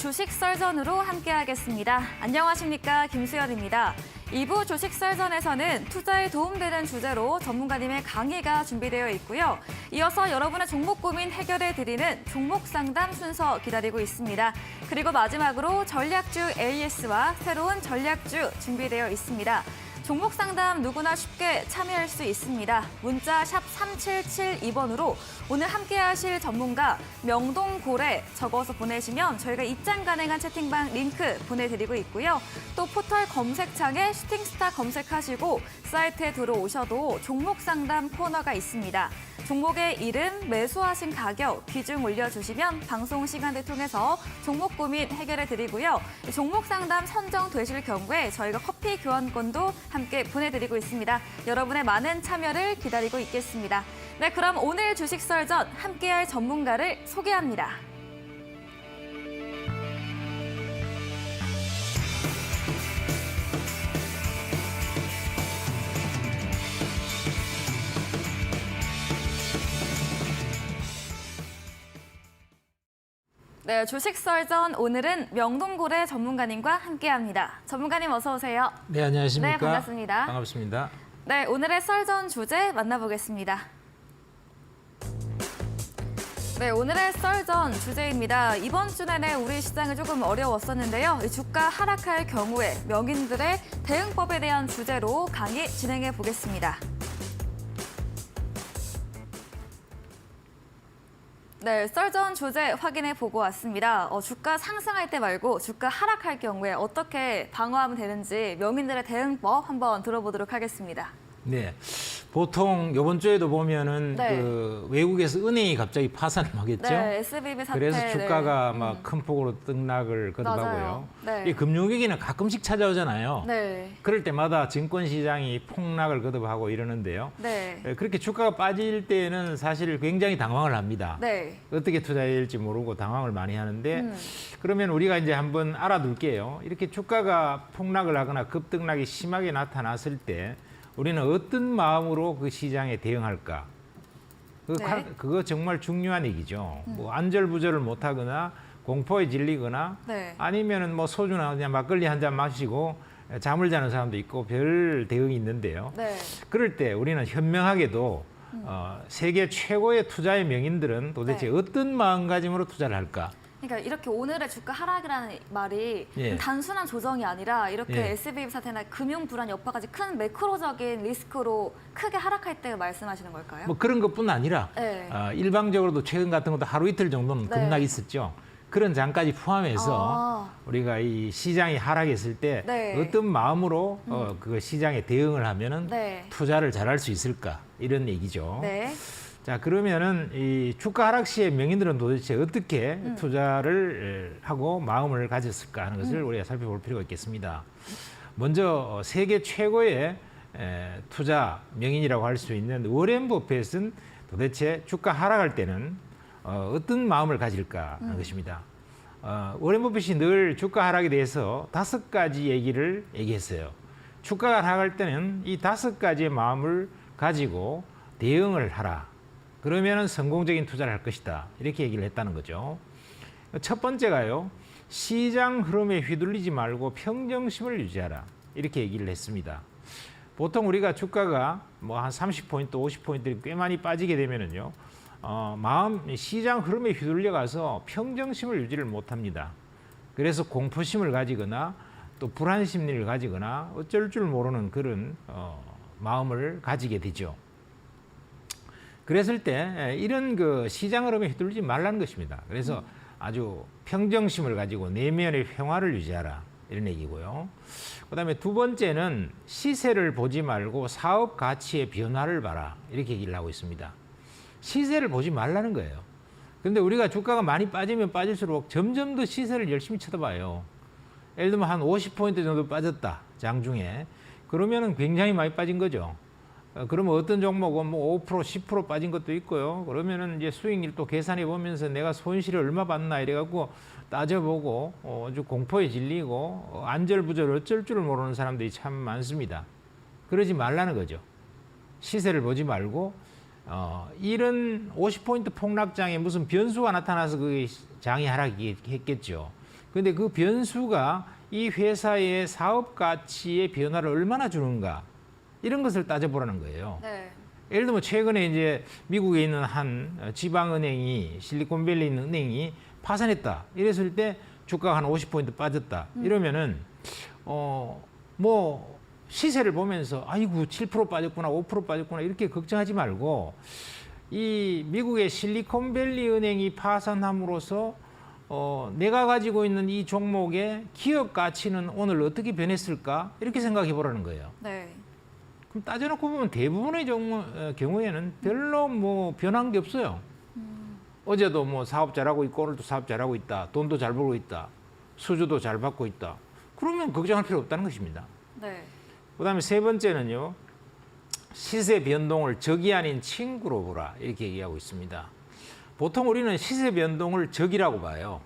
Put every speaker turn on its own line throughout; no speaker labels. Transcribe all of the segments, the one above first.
주식 썰전으로 함께하겠습니다. 안녕하십니까, 김수연입니다. 2부 주식 썰전에서는 투자에 도움되는 주제로 전문가님의 강의가 준비되어 있고요. 이어서 여러분의 종목 고민 해결해드리는 종목 상담 순서 기다리고 있습니다. 그리고 마지막으로 전략주 AS와 새로운 전략주 준비되어 있습니다. 종목 상담 누구나 쉽게 참여할 수 있습니다. 문자 샵 3772번으로 오늘 함께하실 전문가 명동고래 적어서 보내시면 저희가 입장 가능한 채팅방 링크 보내드리고 있고요. 또 포털 검색창에 슈팅스타 검색하시고 사이트에 들어오셔도 종목 상담 코너가 있습니다. 종목의 이름, 매수하신 가격, 비중 올려주시면 방송 시간을 통해서 종목 고민 해결해드리고요. 종목 상담 선정되실 경우에 저희가 커피 교환권도 함께 보내드리고 있습니다. 여러분의 많은 참여를 기다리고 있겠습니다. 네, 그럼 오늘 주식 썰전 함께할 전문가를 소개합니다. 네, 주식 썰전 오늘은 명동고래 전문가님과 함께합니다. 전문가님 어서 오세요.
네, 안녕하십니까.
네, 반갑습니다.
반갑습니다.
네, 오늘의 썰전 주제 만나보겠습니다. 네, 오늘의 썰전 주제입니다. 이번 주 내내 우리 시장이 조금 어려웠었는데요. 주가 하락할 경우에 명인들의 대응법에 대한 주제로 강의 진행해 보겠습니다. 네, 썰전 주제 확인해 보고 왔습니다. 주가 상승할 때 말고 주가 하락할 경우에 어떻게 방어하면 되는지 명인들의 대응법 한번 들어보도록 하겠습니다.
네, 보통 이번 주에도 보면은
네.
그 외국에서 은행이 갑자기 파산을 하겠죠.
네, SVB 사태.
그래서 주가가
네.
막 큰 폭으로 등락을 거듭하고요.
맞아요. 네.
이 금융위기는 가끔씩 찾아오잖아요.
네.
그럴 때마다 증권 시장이 폭락을 거듭하고 이러는데요.
네.
그렇게 주가가 빠질 때는 사실 굉장히 당황을 합니다.
네.
어떻게 투자해야 될지 모르고 당황을 많이 하는데 그러면 우리가 이제 한번 알아둘게요. 이렇게 주가가 폭락을 하거나 급등락이 심하게 나타났을 때 우리는 어떤 마음으로 그 시장에 대응할까?
네.
그거 정말 중요한 얘기죠. 뭐 안절부절을 못하거나 공포에 질리거나
네.
아니면은 뭐 소주나 그냥 막걸리 한 잔 마시고 잠을 자는 사람도 있고 별 대응이 있는데요.
네.
그럴 때 우리는 현명하게도 세계 최고의 투자의 명인들은 도대체
네.
어떤 마음가짐으로 투자를 할까?
그러니까 이렇게 오늘의 주가 하락이라는 말이
예.
단순한 조정이 아니라 이렇게
예.
SVB 사태나 금융 불안 여파까지 큰 매크로적인 리스크로 크게 하락할 때 말씀하시는 걸까요?
뭐 그런 것뿐 아니라
네.
일방적으로도 최근 같은 것도 하루 이틀 정도는
네.
급락이 있었죠. 그런 장까지 포함해서 우리가 이 시장이 하락했을 때
네.
어떤 마음으로 그 시장에 대응을 하면은
네.
투자를 잘할 수 있을까 이런 얘기죠.
네.
자, 그러면은 이 주가 하락 시에 명인들은 도대체 어떻게 투자를 하고 마음을 가졌을까 하는 것을 우리가 살펴볼 필요가 있겠습니다. 먼저 세계 최고의 투자 명인이라고 할 수 있는 워렌 버핏은 도대체 주가 하락할 때는 어떤 마음을 가질까 하는 것입니다. 워렌 버핏이 늘 주가 하락에 대해서 5가지 얘기를 얘기했어요. 주가가 하락할 때는 이 5가지의 마음을 가지고 대응을 하라. 그러면은 성공적인 투자를 할 것이다. 이렇게 얘기를 했다는 거죠. 첫 번째가요. 시장 흐름에 휘둘리지 말고 평정심을 유지하라. 이렇게 얘기를 했습니다. 보통 우리가 주가가 뭐 한 30포인트, 50포인트 꽤 많이 빠지게 되면은요. 시장 흐름에 휘둘려 가서 평정심을 유지를 못 합니다. 그래서 공포심을 가지거나 또 불안 심리를 가지거나 어쩔 줄 모르는 그런 마음을 가지게 되죠. 그랬을 때 이런 그 시장 흐름에 휘둘리지 말라는 것입니다. 그래서 아주 평정심을 가지고 내면의 평화를 유지하라 이런 얘기고요. 그다음에 두 번째는 시세를 보지 말고 사업 가치의 변화를 봐라 이렇게 얘기를 하고 있습니다. 시세를 보지 말라는 거예요. 그런데 우리가 주가가 많이 빠지면 빠질수록 점점 더 시세를 열심히 쳐다봐요. 예를 들면 한 50포인트 정도 빠졌다 장중에 그러면은 굉장히 많이 빠진 거죠. 그러면 어떤 종목은 뭐 5%, 10% 빠진 것도 있고요. 그러면은 이제 수익률 또 계산해 보면서 내가 손실을 얼마 받나 이래갖고 따져보고 아주 공포에 질리고 안절부절 어쩔 줄 모르는 사람들이 참 많습니다. 그러지 말라는 거죠. 시세를 보지 말고 이런 50포인트 폭락장에 무슨 변수가 나타나서 그 장이 하락했겠죠. 근데 그 변수가 이 회사의 사업 가치의 변화를 얼마나 주는가 이런 것을 따져보라는 거예요.
네.
예를 들면 최근에 이제 미국에 있는 한 지방은행이 실리콘밸리 있는 은행이 파산했다. 이랬을 때 주가가 한 50포인트 빠졌다. 이러면은 뭐 시세를 보면서 아이고 7% 빠졌구나 5% 빠졌구나 이렇게 걱정하지 말고 이 미국의 실리콘밸리 은행이 파산함으로써 내가 가지고 있는 이 종목의 기업 가치는 오늘 어떻게 변했을까 이렇게 생각해 보라는 거예요.
네.
그럼 따져놓고 보면 대부분의 경우에는 별로 뭐 변한 게 없어요. 어제도 뭐 사업 잘하고 있고 오늘도 사업 잘하고 있다. 돈도 잘 벌고 있다. 수주도 잘 받고 있다. 그러면 걱정할 필요 없다는 것입니다.
네.
그다음에 세 번째는요. 시세 변동을 적이 아닌 친구로 보라 이렇게 얘기하고 있습니다. 보통 우리는 시세 변동을 적이라고 봐요.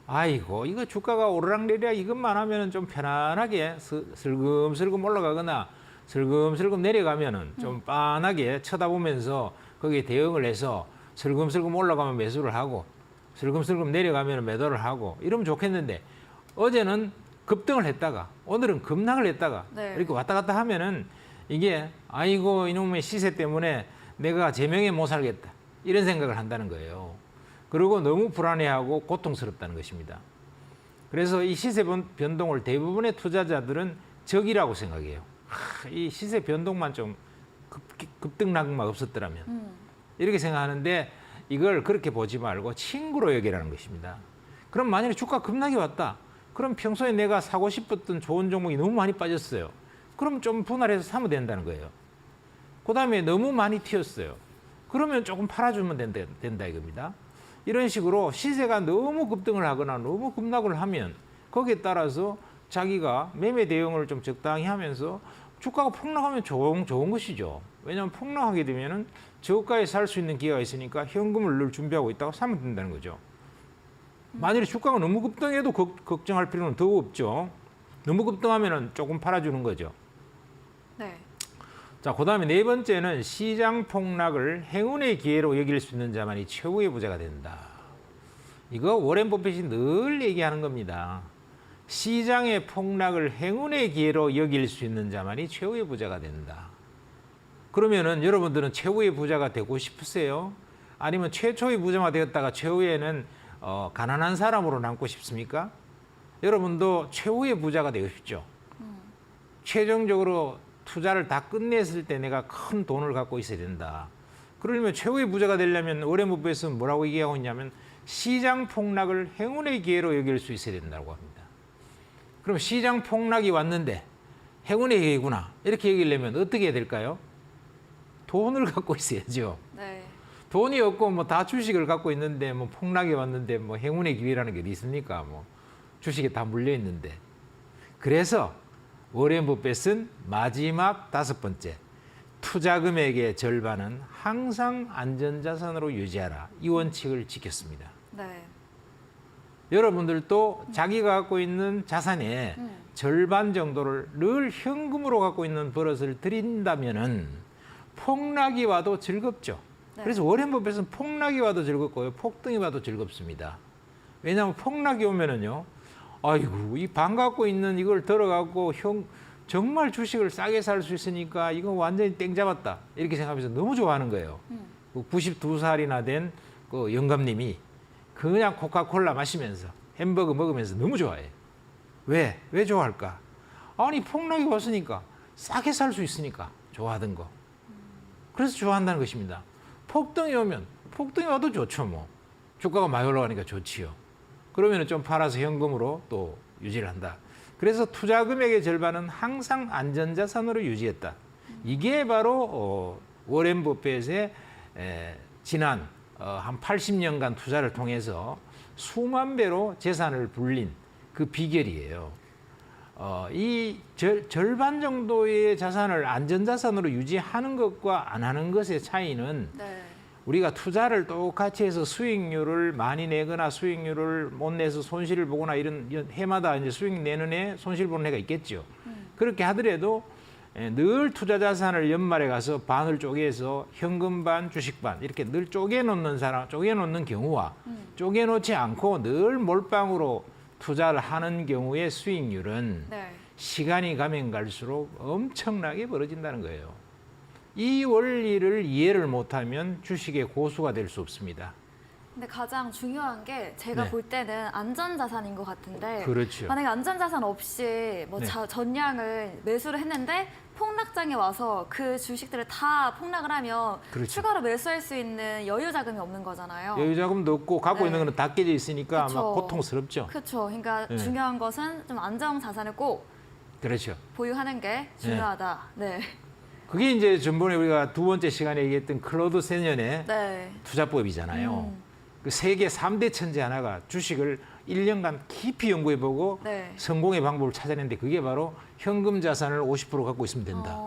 아이고 이거 주가가 오르락내리락 이것만 하면은 좀 편안하게 슬금슬금 올라가거나 슬금슬금 내려가면은 좀 빤하게 쳐다보면서 거기에 대응을 해서 슬금슬금 올라가면 매수를 하고 슬금슬금 내려가면 매도를 하고 이러면 좋겠는데 어제는 급등을 했다가 오늘은 급락을 했다가
네.
이렇게 왔다 갔다 하면은 이게 아이고 이놈의 시세 때문에 내가 제명에 못 살겠다 이런 생각을 한다는 거예요. 그리고 너무 불안해하고 고통스럽다는 것입니다. 그래서 이 시세 변동을 대부분의 투자자들은 적이라고 생각해요. 이 시세 변동만 좀 급등락만 없었더라면 이렇게 생각하는데 이걸 그렇게 보지 말고 친구로 여기라는 것입니다. 그럼 만약에 주가 급락이 왔다. 그럼 평소에 내가 사고 싶었던 좋은 종목이 너무 많이 빠졌어요. 그럼 좀 분할해서 사면 된다는 거예요. 그다음에 너무 많이 튀었어요. 그러면 조금 팔아주면 된다 이겁니다. 이런 식으로 시세가 너무 급등을 하거나 너무 급락을 하면 거기에 따라서 자기가 매매 대응을 좀 적당히 하면서 주가가 폭락하면 좋은 것이죠. 왜냐하면 폭락하게 되면은 저가에 살 수 있는 기회가 있으니까 현금을 늘 준비하고 있다고 사면 된다는 거죠. 만일에 주가가 너무 급등해도 걱정할 필요는 더 없죠. 너무 급등하면은 조금 팔아주는 거죠.
네.
자, 그다음에 네 번째는 시장 폭락을 행운의 기회로 여길 수 있는 자만이 최후의 부자가 된다. 이거 워렌 버핏이 늘 얘기하는 겁니다. 시장의 폭락을 행운의 기회로 여길 수 있는 자만이 최후의 부자가 된다. 그러면은 여러분들은 최후의 부자가 되고 싶으세요? 아니면 최초의 부자가 되었다가 최후에는 가난한 사람으로 남고 싶습니까? 여러분도 최후의 부자가 되고 싶죠. 최종적으로 투자를 다 끝냈을 때 내가 큰 돈을 갖고 있어야 된다. 그러려면 최후의 부자가 되려면 워렌 버핏은 뭐라고 얘기하고 있냐면 시장 폭락을 행운의 기회로 여길 수 있어야 된다고 합니다. 그럼 시장 폭락이 왔는데 행운의 기회구나 이렇게 여기려면 어떻게 해야 될까요? 돈을 갖고 있어야죠.
네.
돈이 없고 뭐 다 주식을 갖고 있는데 뭐 폭락이 왔는데 뭐 행운의 기회라는 게 어디 있습니까? 뭐 주식에 다 물려 있는데. 그래서 워렌 버핏은 마지막 5번째 투자 금액의 절반은 항상 안전자산으로 유지하라 이 원칙을 지켰습니다.
네.
여러분들도 자기가 갖고 있는 자산의 절반 정도를 늘 현금으로 갖고 있는 버릇을 들인다면은 폭락이 와도 즐겁죠.
네.
그래서 워렌 버핏은 폭락이 와도 즐겁고요, 폭등이 와도 즐겁습니다. 왜냐하면 폭락이 오면은요, 아이고 이 방 갖고 있는 이걸 들어갖고 정말 주식을 싸게 살 수 있으니까 이거 완전히 땡 잡았다 이렇게 생각하면서 너무 좋아하는 거예요. 92살이나 된 그 영감님이 그냥 코카콜라 마시면서 햄버거 먹으면서 너무 좋아해요. 왜 좋아할까? 아니 폭락이 왔으니까 싸게 살 수 있으니까 좋아하던 거. 그래서 좋아한다는 것입니다. 폭등이 오면 폭등이 와도 좋죠 뭐. 주가가 많이 올라가니까 좋지요. 그러면 좀 팔아서 현금으로 또 유지를 한다. 그래서 투자 금액의 절반은 항상 안전자산으로 유지했다. 이게 바로 워렌 버핏의 지난 한 80년간 투자를 통해서 수만 배로 재산을 불린 그 비결이에요. 이 절반 정도의 자산을 안전자산으로 유지하는 것과 안 하는 것의 차이는
네.
우리가 투자를 똑같이 해서 수익률을 많이 내거나 수익률을 못 내서 손실을 보거나 이런 해마다 이제 수익 내는 해, 손실 보는 해가 있겠죠. 그렇게 하더라도 늘 투자 자산을 연말에 가서 반을 쪼개서 현금 반, 주식 반 이렇게 늘 쪼개놓는 경우와 쪼개놓지 않고 늘 몰빵으로 투자를 하는 경우의 수익률은
네.
시간이 가면 갈수록 엄청나게 벌어진다는 거예요. 이 원리를 이해를 못하면 주식의 고수가 될 수 없습니다.
근데 가장 중요한 게 제가
네.
볼 때는 안전자산인 것 같은데
그렇죠.
만약에 안전자산 없이 뭐
네.
전량을 매수를 했는데 폭락장에 와서 그 주식들을 다 폭락을 하면
그렇죠.
추가로 매수할 수 있는 여유 자금이 없는 거잖아요.
여유 자금도 없고 갖고
네.
있는 거는 다 깨져 있으니까 아마
그쵸.
고통스럽죠.
그렇죠. 그러니까
네.
중요한 것은 좀 안정 자산을 꼭
그렇죠.
보유하는 게 중요하다. 네.
그게 이제 전번에 우리가 두 번째 시간에 얘기했던 클로드 세년의
네.
투자법이잖아요. 그 세계 3대 천재 하나가 주식을 1년간 깊이 연구해보고
네.
성공의 방법을 찾아냈는데 그게 바로 현금 자산을 50% 갖고 있으면 된다.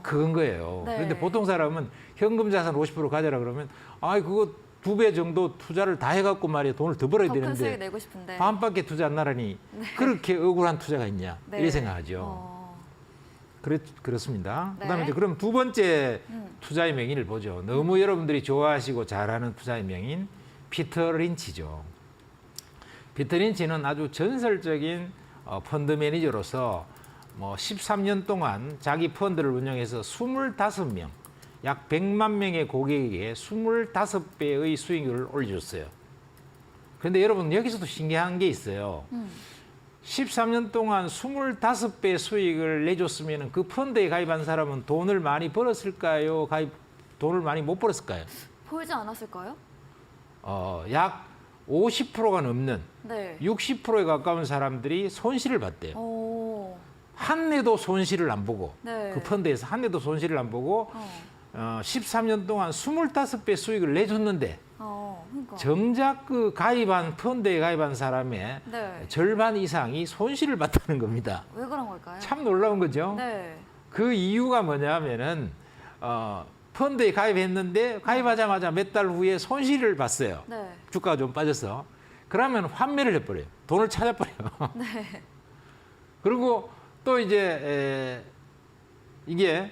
그건 거예요.
네.
그런데 보통 사람은 현금 자산 50% 가져라 그러면 그거 2배 정도 투자를 다 해갖고 말이야 돈을 더 벌어야
더 큰 수익
되는데
내고 싶은데.
반밖에 투자 안 나라니 그렇게 억울한 투자가 있냐
네.
이렇게 생각하죠. 그렇습니다.
네.
그다음에 이제 그럼 두 번째 투자의 명인을 보죠. 너무 여러분들이 좋아하시고 잘하는 투자의 명인 피터 린치죠. 피터 린치는 아주 전설적인 펀드 매니저로서 뭐 13년 동안 자기 펀드를 운영해서 25명, 약 100만 명의 고객에게 25배의 수익률을 올려줬어요. 그런데 여러분 여기서도 신기한 게 있어요. 13년 동안 25배 수익을 내줬으면 그 펀드에 가입한 사람은 돈을 많이 벌었을까요? 돈을 많이 못 벌었을까요?
보이지 않았을까요?
약 50%가 넘는
네.
60%에 가까운 사람들이 손실을 봤대요.
오.
한 해도 손실을 안 보고
네.
그 펀드에서 한 해도 손실을 안 보고 13년 동안 25배 수익을 내줬는데
그러니까.
정작 그 가입한 펀드에 가입한 사람의
네.
절반 이상이 손실을 봤다는 겁니다.
왜 그런 걸까요?
참 놀라운 거죠.
네.
그 이유가 뭐냐면은 펀드에 가입했는데 가입하자마자 몇 달 후에 손실을 봤어요.
네.
주가가 좀 빠져서. 그러면 환매를 해버려요. 돈을 찾아버려요.
네.
그리고 또 이제 이게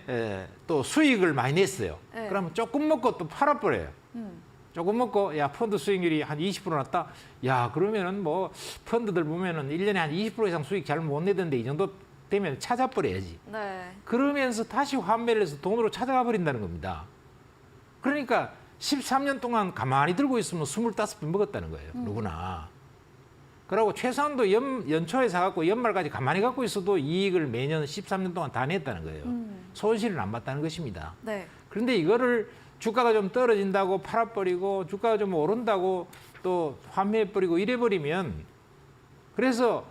또 수익을 많이 냈어요.
네.
그러면 조금 먹고 또 팔아버려요. 조금 먹고 야 펀드 수익률이 한 20% 났다. 야 그러면은 뭐 펀드들 보면은 1년에 한 20% 이상 수익 잘 못 내던데 이 정도 되면 찾아버려야지.
네.
그러면서 다시 환매를 해서 돈으로 찾아가 버린다는 겁니다. 그러니까 13년 동안 가만히 들고 있으면 25배 먹었다는 거예요. 누구나. 그리고 최소한도 연초에 사갖고 연말까지 가만히 갖고 있어도 이익을 매년 13년 동안 다 냈다는 거예요. 손실을 안 봤다는 것입니다.
네.
그런데 이거를 주가가 좀 떨어진다고 팔아버리고 주가가 좀 오른다고 또 환매해버리고 이래버리면 그래서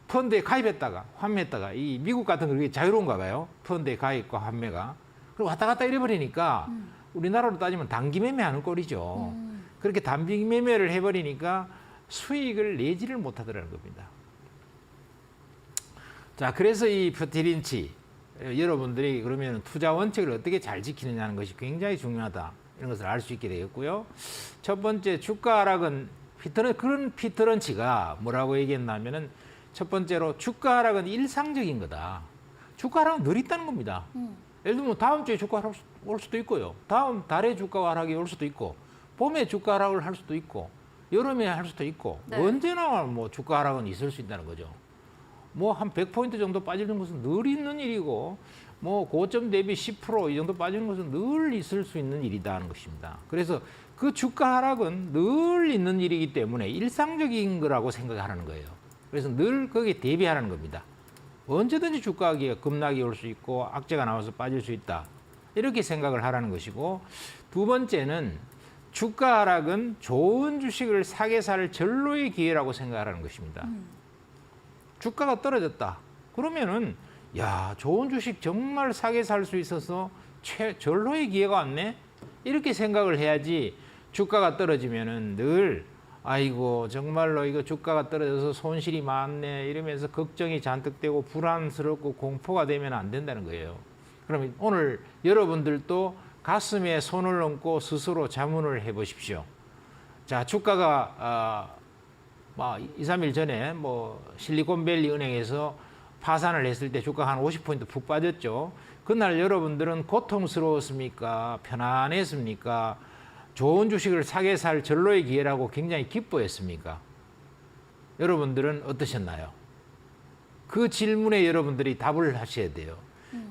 펀드에 가입했다가 환매했다가 이 미국 같은 거 그게 자유로운가 봐요. 펀드에 가입과 환매가. 그리고 왔다 갔다 이래버리니까 우리나라로 따지면 단기 매매하는 꼴이죠. 그렇게 단기 매매를 해버리니까 수익을 내지를 못하더라는 겁니다. 자, 그래서 이 피터 린치 여러분들이 그러면 투자 원칙을 어떻게 잘 지키느냐는 것이 굉장히 중요하다. 이런 것을 알 수 있게 되겠고요. 첫 번째 주가 하락은 그런 피터 린치가 뭐라고 얘기했냐면은 첫 번째로 주가 하락은 일상적인 거다. 주가 하락은 늘 있다는 겁니다. 예를 들면 다음 주에 주가 하락 올 수도 있고요. 다음 달에 주가 하락이 올 수도 있고 봄에 주가 하락을 할 수도 있고 여름에 할 수도 있고
네.
언제나 뭐 주가 하락은 있을 수 있다는 거죠. 뭐 한 100포인트 정도 빠지는 것은 늘 있는 일이고 뭐 고점 대비 10% 이 정도 빠지는 것은 늘 있을 수 있는 일이다 하는 것입니다. 그래서 그 주가 하락은 늘 있는 일이기 때문에 일상적인 거라고 생각하는 거예요. 그래서 늘 거기에 대비하라는 겁니다. 언제든지 주가가 급락이 올 수 있고 악재가 나와서 빠질 수 있다. 이렇게 생각을 하라는 것이고 두 번째는 주가 하락은 좋은 주식을 사게 살 절로의 기회라고 생각하라는 것입니다. 주가가 떨어졌다. 그러면은 야 좋은 주식 정말 사게 살 수 있어서 절로의 기회가 왔네. 이렇게 생각을 해야지 주가가 떨어지면은 늘 아이고 정말로 이거 주가가 떨어져서 손실이 많네 이러면서 걱정이 잔뜩 되고 불안스럽고 공포가 되면 안 된다는 거예요. 그러면 오늘 여러분들도 가슴에 손을 얹고 스스로 자문을 해보십시오. 자 주가가 2, 3일 전에 뭐 실리콘밸리 은행에서 파산을 했을 때 주가가 한 50포인트 푹 빠졌죠. 그날 여러분들은 고통스러웠습니까? 편안했습니까? 좋은 주식을 사게 살 절로의 기회라고 굉장히 기뻐했습니까? 여러분들은 어떠셨나요? 그 질문에 여러분들이 답을 하셔야 돼요.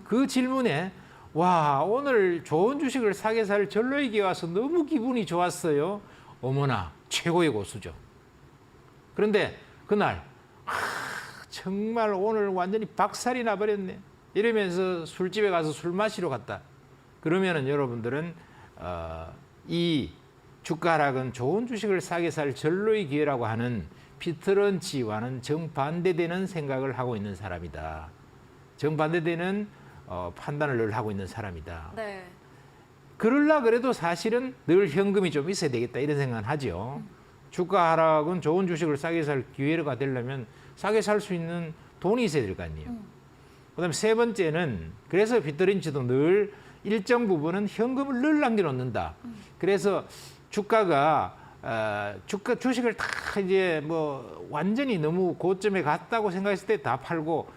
그 질문에 와, 오늘 좋은 주식을 사게 살 절로에게 와서 너무 기분이 좋았어요. 어머나, 최고의 고수죠. 그런데 그날 정말 오늘 완전히 박살이 나버렸네. 이러면서 술집에 가서 술 마시러 갔다. 그러면은 여러분들은 이 주가 하락은 좋은 주식을 사게 살 절로의 기회라고 하는 피터 런치와는 정반대되는 생각을 하고 있는 사람이다. 정반대되는 판단을 늘 하고 있는 사람이다.
네.
그러려 그래도 사실은 늘 현금이 좀 있어야 되겠다 이런 생각은 하죠. 주가 하락은 좋은 주식을 싸게 살 기회가 되려면 싸게 살 수 있는 돈이 있어야 될 거 아니에요. 그다음에 세 번째는 그래서 피터 린치도 늘 일정 부분은 현금을 늘 남겨놓는다. 그래서 주가가 주식을 다 이제 뭐 완전히 너무 고점에 갔다고 생각했을 때 다 팔고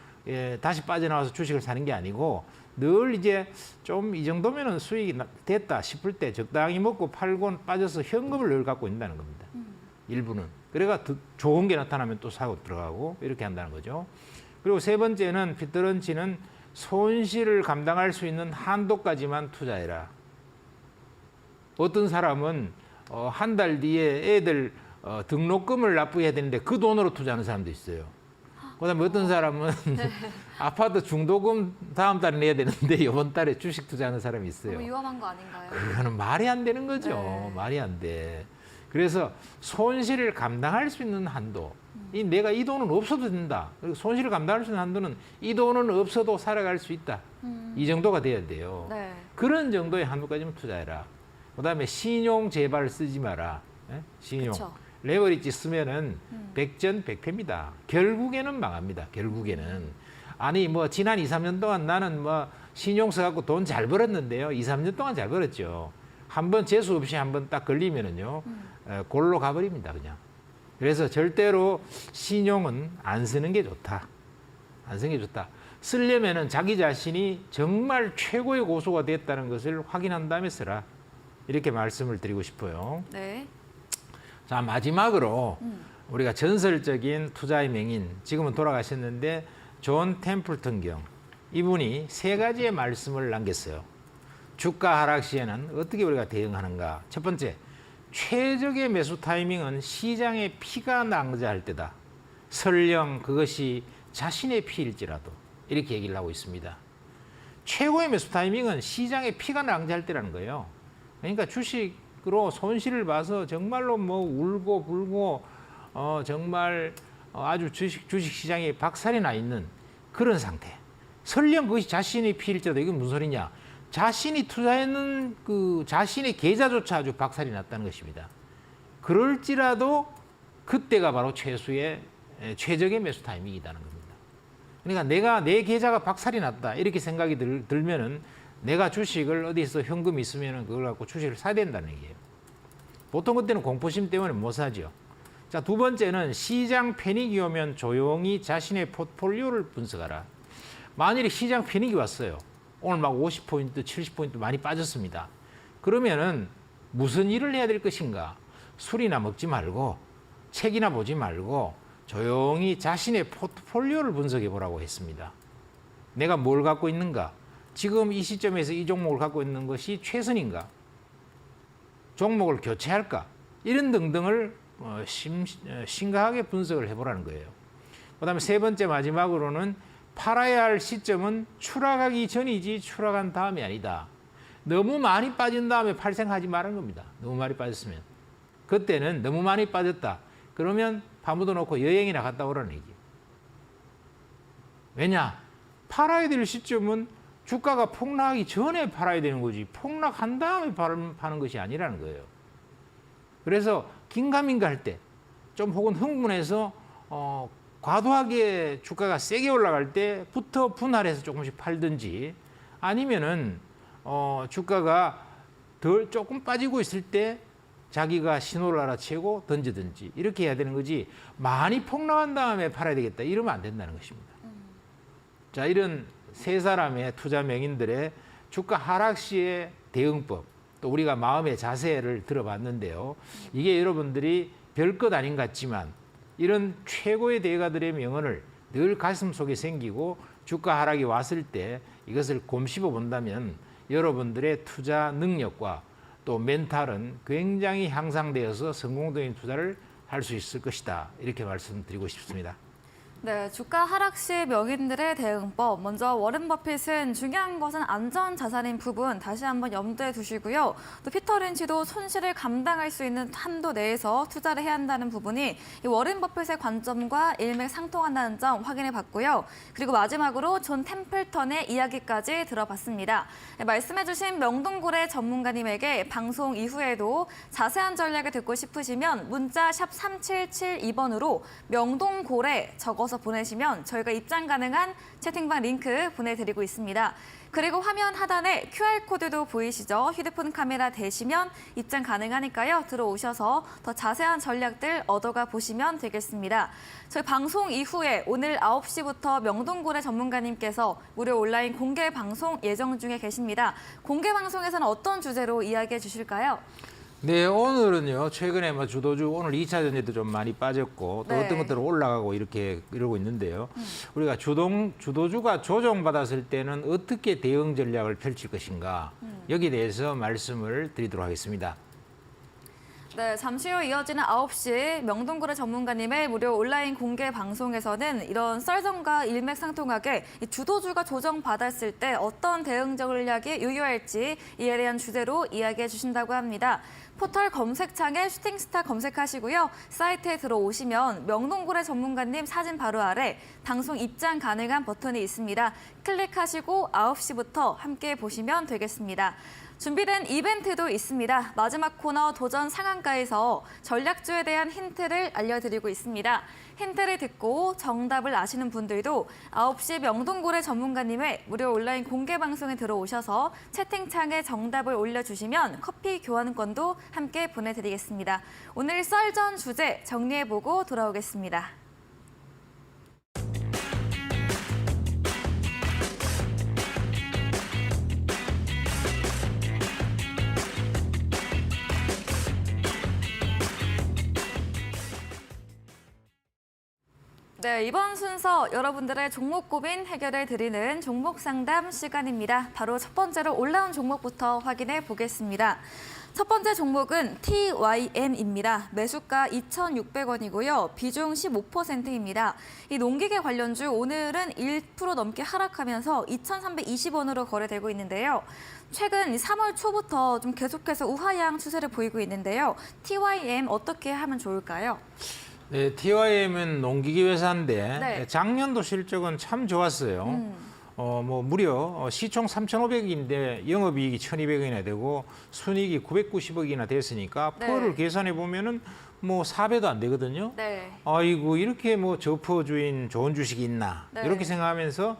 다시 빠져나와서 주식을 사는 게 아니고 늘 이제 좀 이 정도면은 수익이 됐다 싶을 때 적당히 먹고 팔고 빠져서 현금을 늘 갖고 있다는 겁니다. 일부는. 그래가 좋은 게 나타나면 또 사고 들어가고 이렇게 한다는 거죠. 그리고 세 번째는 피터 런치는 손실을 감당할 수 있는 한도까지만 투자해라. 어떤 사람은 한 달 뒤에 애들 등록금을 납부해야 되는데 그 돈으로 투자하는 사람도 있어요. 그다음에 어떤 사람은 아파트 중도금 다음 달에 내야 되는데 이번 달에 주식 투자하는 사람이 있어요.
너무 위험한 거 아닌가요?
그거는 말이 안 되는 거죠.
네.
말이 안 돼. 그래서 손실을 감당할 수 있는 한도. 내가 이 돈은 없어도 된다. 그리고 손실을 감당할 수 있는 한도는 이 돈은 없어도 살아갈 수 있다. 이 정도가 돼야 돼요.
네.
그런 정도의 한도까지만 투자해라. 그다음에 신용 제발 쓰지 마라. 예? 신용.
그쵸.
레버리지 쓰면은 백전백패입니다. 결국에는 망합니다. 결국에는. 아니 뭐 지난 2, 3년 동안 나는 뭐 신용 써갖고 돈 잘 벌었는데요. 2, 3년 동안 잘 벌었죠. 한번 재수 없이 한번 딱 걸리면은요. 골로 가버립니다. 그냥. 그래서 절대로 신용은 안 쓰는 게 좋다. 안 쓰는 게 좋다. 쓰려면은 자기 자신이 정말 최고의 고수가 됐다는 것을 확인한 다음에 쓰라. 이렇게 말씀을 드리고 싶어요.
네.
자, 마지막으로 우리가 전설적인 투자의 맹인, 지금은 돌아가셨는데 존 템플턴 경, 이분이 세 가지의 말씀을 남겼어요. 주가 하락 시에는 어떻게 우리가 대응하는가. 첫 번째, 최적의 매수 타이밍은 시장의 피가 낭자할 때다. 설령 그것이 자신의 피일지라도. 이렇게 얘기를 하고 있습니다. 최고의 매수 타이밍은 시장의 피가 낭자할 때라는 거예요. 그러니까 주식으로 손실을 봐서 정말로 뭐 울고 불고 정말 아주 주식 시장에 박살이 나 있는 그런 상태. 설령 그것이 자신의 피일지라도 이게 무슨 소리냐? 자신이 투자했는 그 자신의 계좌조차 아주 박살이 났다는 것입니다. 그럴지라도 그때가 바로 최적의 매수 타이밍이라는 겁니다. 그러니까 내가 내 계좌가 박살이 났다 이렇게 생각이 들면은 내가 주식을 어디서 현금이 있으면은 그걸 갖고 주식을 사야 된다는 얘기예요. 보통 그때는 공포심 때문에 못 사죠. 자, 두 번째는 시장 패닉이 오면 조용히 자신의 포트폴리오를 분석하라. 만일에 시장 패닉이 왔어요. 오늘 막 50포인트, 70포인트 많이 빠졌습니다. 그러면은 무슨 일을 해야 될 것인가? 술이나 먹지 말고 책이나 보지 말고 조용히 자신의 포트폴리오를 분석해 보라고 했습니다. 내가 뭘 갖고 있는가? 지금 이 시점에서 이 종목을 갖고 있는 것이 최선인가? 종목을 교체할까? 이런 등등을 심각하게 분석을 해보라는 거예요. 그 다음에 세 번째 마지막으로는 팔아야 할 시점은 추락하기 전이지 추락한 다음이 아니다. 너무 많이 빠진 다음에 팔 생각하지 말라는 겁니다. 너무 많이 빠졌으면. 그때는 너무 많이 빠졌다. 그러면 파묻어 놓고 여행이나 갔다 오라는 얘기예요. 왜냐? 팔아야 될 시점은 주가가 폭락하기 전에 팔아야 되는 거지 폭락한 다음에 파는 것이 아니라는 거예요. 그래서 긴가민가 할 때 좀 혹은 흥분해서 과도하게 주가가 세게 올라갈 때부터 분할해서 조금씩 팔든지 아니면은 주가가 조금 빠지고 있을 때 자기가 신호를 알아채고 던지든지 이렇게 해야 되는 거지 많이 폭락한 다음에 팔아야 되겠다 이러면 안 된다는 것입니다. 자, 이런 세 사람의 투자 명인들의 주가 하락 시의 대응법 또 우리가 마음의 자세를 들어봤는데요. 이게 여러분들이 별것 아닌 것 같지만 이런 최고의 대가들의 명언을 늘 가슴 속에 생기고 주가 하락이 왔을 때 이것을 곰씹어 본다면 여러분들의 투자 능력과 또 멘탈은 굉장히 향상되어서 성공적인 투자를 할 수 있을 것이다. 이렇게 말씀드리고 싶습니다.
네, 주가 하락 시 명인들의 대응법. 먼저 워렌 버핏은 중요한 것은 안전 자산인 부분 다시 한번 염두에 두시고요. 또 피터 린치도 손실을 감당할 수 있는 한도 내에서 투자를 해야 한다는 부분이 이 워렌 버핏의 관점과 일맥상통한다는 점 확인해 봤고요. 그리고 마지막으로 존 템플턴의 이야기까지 들어봤습니다. 네, 말씀해 주신 명동고래 전문가님에게 방송 이후에도 자세한 전략을 듣고 싶으시면 문자 샵 3772번으로 명동고래 적어서 보내시면 저희가 입장 가능한 채팅방 링크 보내드리고 있습니다. 그리고 화면 하단에 QR코드도 보이시죠? 휴대폰 카메라 대시면 입장 가능하니까요. 들어오셔서 더 자세한 전략들 얻어가 보시면 되겠습니다. 저희 방송 이후에 오늘 9시부터 명동고래 전문가님께서 무료 온라인 공개 방송 예정 중에 계십니다. 공개 방송에서는 어떤 주제로 이야기해 주실까요?
네, 오늘은요. 최근에 뭐 주도주 오늘 2차 전지도 좀 많이 빠졌고 또
네.
어떤 것들은 올라가고 이러고 있는데요. 우리가 주도주가 조정받았을 때는 어떻게 대응 전략을 펼칠 것인가 여기에 대해서 말씀을 드리도록 하겠습니다.
네, 잠시 후 이어지는 9시 명동고래 전문가님의 무료 온라인 공개 방송에서는 이런 썰전과 일맥상통하게 이 주도주가 조정받았을 때 어떤 대응 전략이 유효할지 이에 대한 주제로 이야기해 주신다고 합니다. 포털 검색창에 슈팅스타 검색하시고요. 사이트에 들어오시면 명동고래 전문가님 사진 바로 아래 방송 입장 가능한 버튼이 있습니다. 클릭하시고 9시부터 함께 보시면 되겠습니다. 준비된 이벤트도 있습니다. 마지막 코너 도전 상한가에서 전략주에 대한 힌트를 알려드리고 있습니다. 힌트를 듣고 정답을 아시는 분들도 9시 명동고래 전문가님의 무료 온라인 공개 방송에 들어오셔서 채팅창에 정답을 올려주시면 커피 교환권도 함께 보내드리겠습니다. 오늘 썰전 주제 정리해보고 돌아오겠습니다. 네, 이번 순서 여러분들의 종목 고민 해결해 드리는 종목 상담 시간입니다. 바로 첫 번째로 올라온 종목부터 확인해 보겠습니다. 첫 번째 종목은 TYM입니다. 매수가 2,600원이고요. 비중 15%입니다. 이 농기계 관련주 오늘은 1% 넘게 하락하면서 2,320원으로 거래되고 있는데요. 최근 3월 초부터 좀 계속해서 우하향 추세를 보이고 있는데요. TYM 어떻게 하면 좋을까요?
네, TYM은 농기계 회사인데
네.
작년도 실적은 참 좋았어요. 뭐 무려 시총 3,500억인데 영업이익이 1,200억이나 되고 순이익이 990억이나 됐으니까
네.
퍼를 계산해 보면은 뭐 4배도 안 되거든요.
네.
아이고 이렇게 뭐 저퍼주인 좋은 주식이 있나
네.
이렇게 생각하면서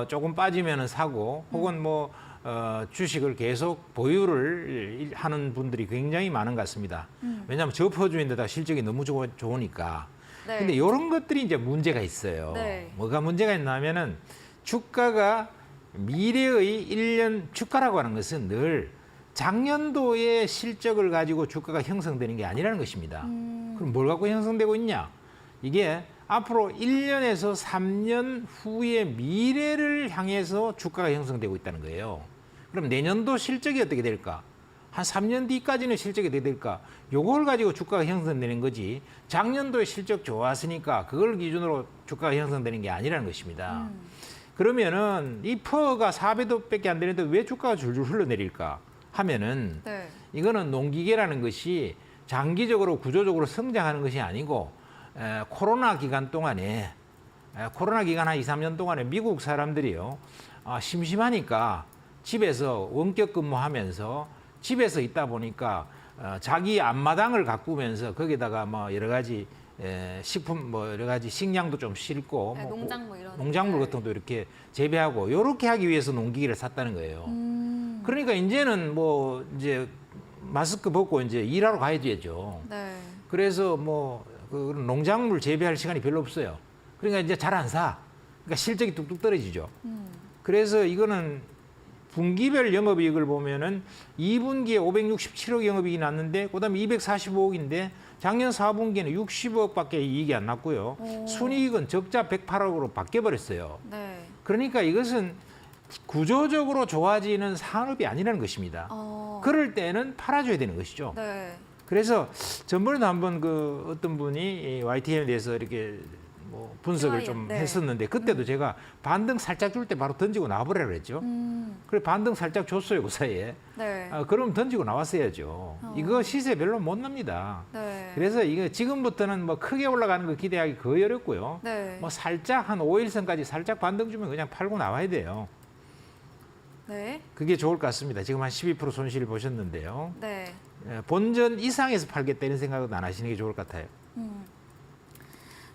조금 빠지면은 사고 혹은 뭐 주식을 계속 보유를 하는 분들이 굉장히 많은 것 같습니다. 왜냐하면 저퍼주인데다 실적이 너무 좋으니까.
네.
근데 이런 것들이 이제 문제가 있어요.
네.
뭐가 문제가 있냐면은 주가가 미래의 1년 주가라고 하는 것은 늘 작년도의 실적을 가지고 주가가 형성되는 게 아니라는 것입니다. 그럼 뭘 갖고 형성되고 있냐? 이게 앞으로 1년에서 3년 후의 미래를 향해서 주가가 형성되고 있다는 거예요. 그럼 내년도 실적이 어떻게 될까? 한 3년 뒤까지는 실적이 어떻게 될까? 요걸 가지고 주가가 형성되는 거지 작년도에 실적 좋았으니까 그걸 기준으로 주가가 형성되는 게 아니라는 것입니다. 그러면은 이 퍼가 4배도밖에 안 되는데 왜 주가가 줄줄 흘러내릴까 하면은
네.
이거는 농기계라는 것이 장기적으로 구조적으로 성장하는 것이 아니고 코로나 기간 동안에 코로나 기간 한 2, 3년 동안에 미국 사람들이요 심심하니까 집에서 원격 근무하면서 집에서 있다 보니까 자기 앞마당을 가꾸면서 거기다가 뭐 여러 가지 식품 뭐 여러 가지 식량도 좀 싣고
네,
뭐
농작물 이런
농작물
네.
같은 것도 이렇게 재배하고 요렇게 하기 위해서 농기계를 샀다는 거예요. 그러니까 이제는 뭐 이제 마스크 벗고 이제 일하러 가야 되죠.
네.
그래서 뭐 그 농작물 재배할 시간이 별로 없어요. 그러니까 이제 잘 안 사. 그러니까 실적이 뚝뚝 떨어지죠. 그래서 이거는 분기별 영업이익을 보면은 2분기에 567억 영업이익이 났는데 그다음에 245억인데 작년 4분기에는 60억밖에 이익이 안 났고요.
오.
순이익은 적자 108억으로 바뀌어버렸어요.
네.
그러니까 이것은 구조적으로 좋아지는 산업이 아니라는 것입니다. 그럴 때는 팔아줘야 되는 것이죠.
네.
그래서 전번에도 한번 그 어떤 분이 이 YTN에 대해서 이렇게 뭐 분석을
TYM,
좀
네.
했었는데 그때도 제가 반등 살짝 줄 때 바로 던지고 나와버리라 그랬죠. 그래 반등 살짝 줬어요 그 사이에.
네.
그럼 던지고 나왔어야죠. 이거 시세 별로 못 납니다.
네.
그래서 이거 지금부터는 뭐 크게 올라가는 거 기대하기 거의 어렵고요.
네.
뭐 살짝 한 5일선까지 살짝 반등 주면 그냥 팔고 나와야 돼요.
네.
그게 좋을 것 같습니다. 지금 한 12% 손실을 보셨는데요.
네.
본전 이상에서 팔겠다 이런 생각은 안 하시는 게 좋을 것 같아요.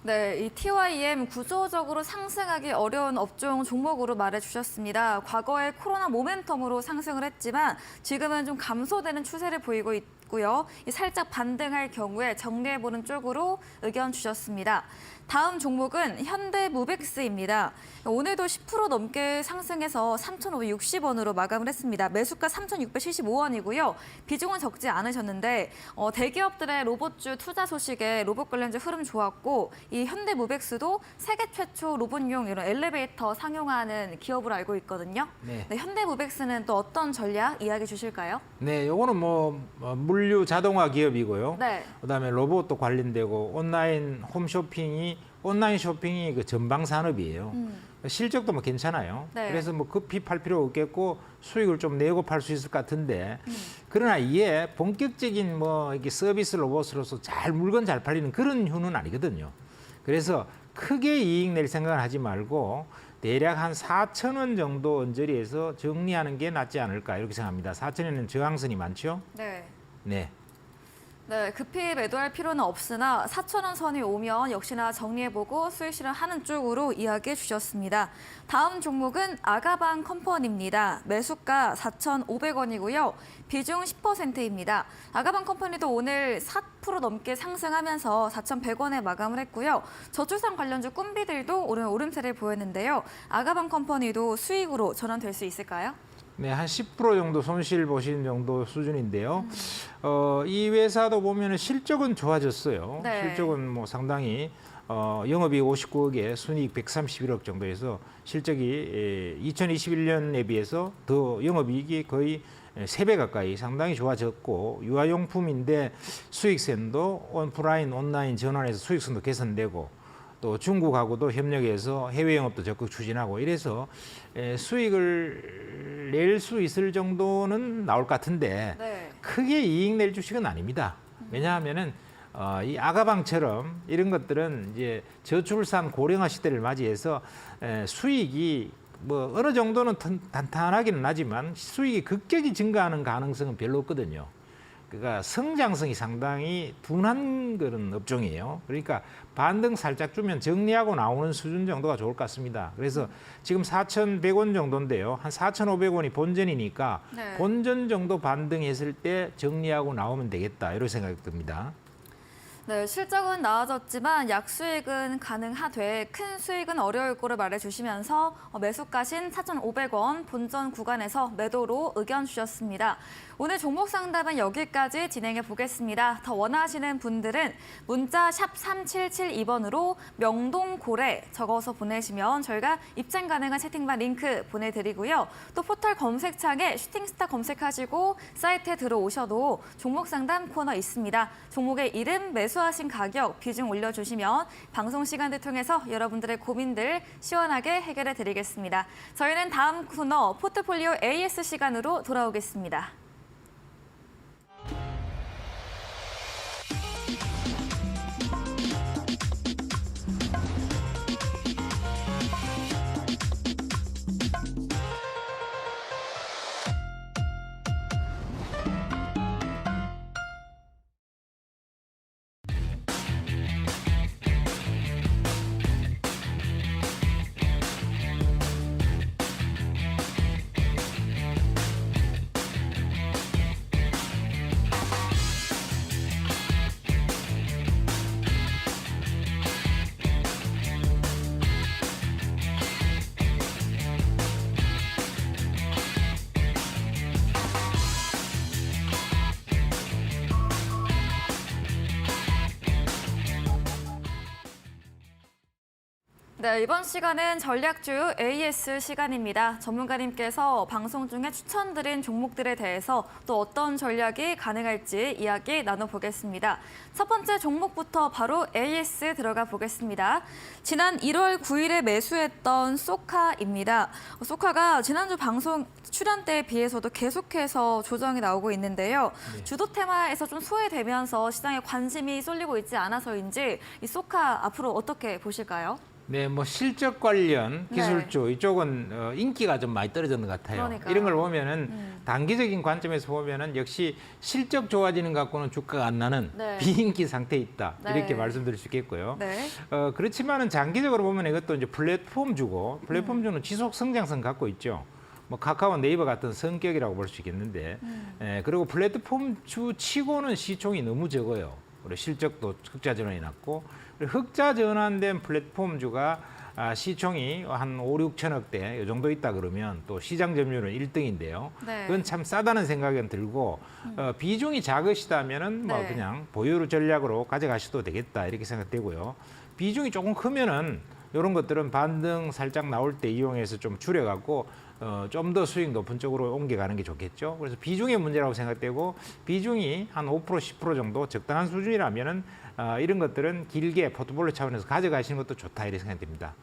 네, 이 TYM 구조적으로 상승하기 어려운 업종 종목으로 말해주셨습니다. 과거에 코로나 모멘텀으로 상승을 했지만 지금은 좀 감소되는 추세를 보이고 있고요. 이 살짝 반등할 경우에 정리해보는 쪽으로 의견 주셨습니다. 다음 종목은 현대무벡스입니다. 오늘도 10% 넘게 상승해서 3,560원으로 마감을 했습니다. 매수가 3,675원이고요. 비중은 적지 않으셨는데 대기업들의 로봇주 투자 소식에 로봇 관련주 흐름 좋았고 이 현대무벡스도 세계 최초 로봇용 이런 엘리베이터 상용하는 기업으로 알고 있거든요.
네.
네, 현대무벡스는 또 어떤 전략 이야기 주실까요?
네, 요거는 뭐 물류 자동화 기업이고요.
네.
그다음에 로봇도 관련되고 온라인 쇼핑이 그 전방 산업이에요. 실적도 뭐 괜찮아요.
네.
그래서 뭐 급히 팔 필요 없겠고 수익을 좀 내고 팔 수 있을 것 같은데 그러나 이게 본격적인 뭐 이게 서비스 로봇으로서 물건 잘 팔리는 그런 휴는 아니거든요. 그래서 크게 이익 낼 생각을 하지 말고 대략 한 4,000원 정도 언저리에서 정리하는 게 낫지 않을까 이렇게 생각합니다. 4,000원에는 저항선이 많죠.
네.
네.
네, 급히 매도할 필요는 없으나 4,000원 선이 오면 역시나 정리해보고 수익 실현하는 쪽으로 이야기해 주셨습니다. 다음 종목은 아가방 컴퍼니입니다. 매수가 4,500원이고요. 비중 10%입니다. 아가방 컴퍼니도 오늘 4% 넘게 상승하면서 4,100원에 마감을 했고요. 저출산 관련주 꿈비들도 오늘 오름세를 보였는데요. 아가방 컴퍼니도 수익으로 전환될 수 있을까요?
네, 한 10% 정도 손실 보신 정도 수준인데요. 이 회사도 보면 실적은 좋아졌어요.
네.
실적은 뭐 상당히 영업이익 59억에 순이익 131억 정도에서 실적이 2021년에 비해서 더 영업이익이 거의 3배 가까이 상당히 좋아졌고 유아용품인데 수익선도 오프라인, 온라인 전환해서 수익선도 개선되고 또 중국하고도 협력해서 해외 영업도 적극 추진하고 이래서 수익을 낼 수 있을 정도는 나올 것 같은데
네.
크게 이익 낼 주식은 아닙니다. 왜냐하면은 이 아가방처럼 이런 것들은 이제 저출산 고령화 시대를 맞이해서 수익이 뭐 어느 정도는 단단하기는 하지만 수익이 급격히 증가하는 가능성은 별로 없거든요. 그러니까 성장성이 상당히 둔한 그런 업종이에요. 그러니까 반등 살짝 주면 정리하고 나오는 수준 정도가 좋을 것 같습니다. 그래서 지금 4,100원 정도인데요. 한 4,500원이 본전이니까
네.
본전 정도 반등했을 때 정리하고 나오면 되겠다. 이런 생각이 듭니다.
네, 실적은 나아졌지만 약수익은 가능하되 큰 수익은 어려울 거를 말해주시면서 매수가신 4,500원 본전 구간에서 매도로 의견 주셨습니다. 오늘 종목 상담은 여기까지 진행해 보겠습니다. 더 원하시는 분들은 문자 샵 3772번으로 명동고래 적어서 보내시면 저희가 입장 가능한 채팅방 링크 보내드리고요. 또 포털 검색창에 슈팅스타 검색하시고 사이트에 들어오셔도 종목 상담 코너 있습니다. 종목의 이름, 매수하신 가격, 비중 올려주시면 방송 시간을 통해서 여러분들의 고민들 시원하게 해결해 드리겠습니다. 저희는 다음 코너 포트폴리오 AS 시간으로 돌아오겠습니다. 네, 이번 시간은 전략주 AS 시간입니다. 전문가님께서 방송 중에 추천드린 종목들에 대해서 또 어떤 전략이 가능할지 이야기 나눠보겠습니다. 첫 번째 종목부터 바로 AS 들어가 보겠습니다. 지난 1월 9일에 매수했던 소카입니다. 소카가 지난주 방송 출연 때에 비해서도 계속해서 조정이 나오고 있는데요.
네.
주도 테마에서 좀 소외되면서 시장에 관심이 쏠리고 있지 않아서인지 이 소카 앞으로 어떻게 보실까요?
네, 뭐 실적 관련 기술주 이쪽은 인기가 좀 많이 떨어졌는 것 같아요.
그러니까요.
이런 걸 보면은 단기적인 관점에서 보면은 역시 실적 좋아지는 것 갖고는 주가가 안 나는
네.
비인기 상태에 있다.
네.
이렇게 말씀드릴 수 있겠고요.
네.
그렇지만은 장기적으로 보면 이것도 이제 플랫폼주고 플랫폼주는 지속 성장성 갖고 있죠. 뭐 카카오, 네이버 같은 성격이라고 볼 수 있겠는데, 그리고 플랫폼주 치고는 시총이 너무 적어요. 그리고 실적도 흑자 전환이 났고, 흑자 전환된 플랫폼주가 시총이 한 5, 6천억대 이 정도 있다 그러면 또 시장 점유율은 1등인데요.
네.
그건 참 싸다는 생각은 들고 비중이 작으시다면은 뭐
네.
그냥 보유 전략으로 가져가셔도 되겠다 이렇게 생각되고요. 비중이 조금 크면은 이런 것들은 반등 살짝 나올 때 이용해서 좀 줄여갖고 좀 더 수익 높은 쪽으로 옮겨가는 게 좋겠죠. 그래서 비중의 문제라고 생각되고 비중이 한 5%, 10% 정도 적당한 수준이라면은 이런 것들은 길게 포트폴리오 차원에서 가져가시는 것도 좋다 이렇게 생각됩니다.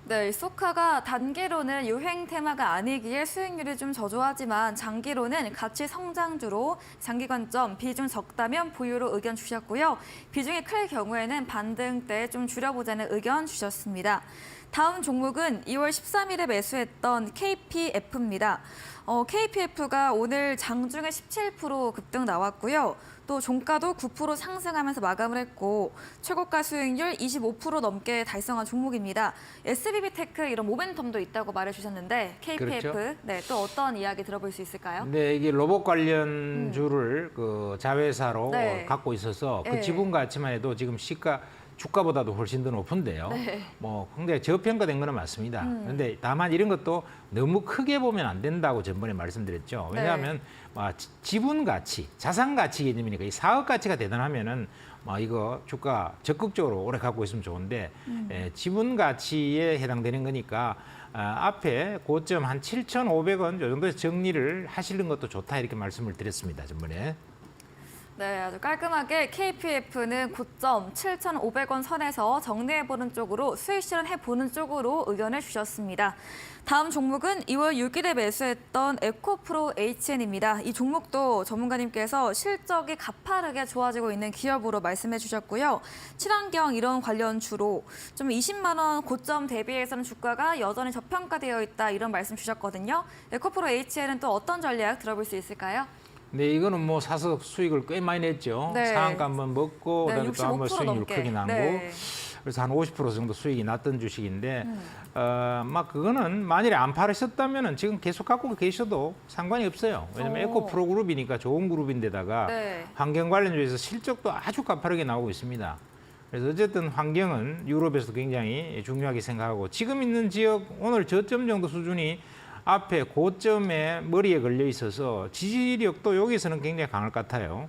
네, 이 소카가 단기로는 유행 테마가 아니기에 수익률이 좀 저조하지만 장기로는 가치 성장주로 장기 관점 비중 적다면 보유로 의견 주셨고요. 비중이 클 경우에는 반등 때 좀 줄여보자는 의견 주셨습니다. 다음 종목은 2월 13일에 매수했던 KPF입니다. KPF가 오늘 장중에 17% 급등 나왔고요. 또 종가도 9% 상승하면서 마감을 했고 최고가 수익률 25% 넘게 달성한 종목입니다. SBB테크 이런 모멘텀도 있다고 말해주셨는데 KPF
그렇죠.
네, 또 어떤 이야기 들어볼 수 있을까요?
네, 이게 로봇 관련주를 그 자회사로
네.
갖고 있어서 그
네.
지분 가치만 해도 지금 주가보다도 훨씬 더 높은데요.
네.
뭐 굉장히 저평가된 거는 맞습니다. 그런데 다만 이런 것도 너무 크게 보면 안 된다고 전번에 말씀드렸죠. 왜냐하면 지분 가치, 자산 가치 개념이니까 이 사업 가치가 대단하면은 이거 주가 적극적으로 오래 갖고 있으면 좋은데 지분 가치에 해당되는 거니까 앞에 고점 한 7,500원 요 정도에서 정리를 하시는 것도 좋다 이렇게 말씀을 드렸습니다. 전번에.
네, 아주 깔끔하게 KPF는 고점 7,500원 선에서 정리해보는 쪽으로 수익 실현해보는 쪽으로 의견을 주셨습니다. 다음 종목은 2월 6일에 매수했던 에코프로 HN입니다. 이 종목도 전문가님께서 실적이 가파르게 좋아지고 있는 기업으로 말씀해 주셨고요. 친환경 이런 관련 주로 좀 20만 원 고점 대비해서는 주가가 여전히 저평가되어 있다 이런 말씀 주셨거든요. 에코프로 HN은 또 어떤 전략 들어볼 수 있을까요?
네, 이거는 뭐 사서 수익을 꽤 많이 냈죠.
네.
상한가 한번 먹고
네,
그다음에 또 한번
65%
수익률
넘게.
크게 나고
네.
그래서 한 50% 정도 수익이 났던 주식인데 그거는 만일에 안 팔으셨다면은 지금 계속 갖고 계셔도 상관이 없어요. 왜냐면 에코프로 그룹이니까 좋은 그룹인데다가
네.
환경 관련주에서 실적도 아주 가파르게 나오고 있습니다. 그래서 어쨌든 환경은 유럽에서도 굉장히 중요하게 생각하고 지금 있는 지역 오늘 저점 정도 수준이 앞에 고점에 머리에 걸려 있어서 지지력도 여기서는 굉장히 강할 것 같아요.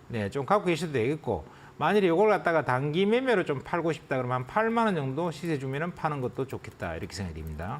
네, 좀 갖고 계셔도 되겠고 만일에 이걸 갖다가 단기 매매로 좀 팔고 싶다 그러면 한 8만 원 정도 시세 주면은 파는 것도 좋겠다 이렇게 생각이 됩니다.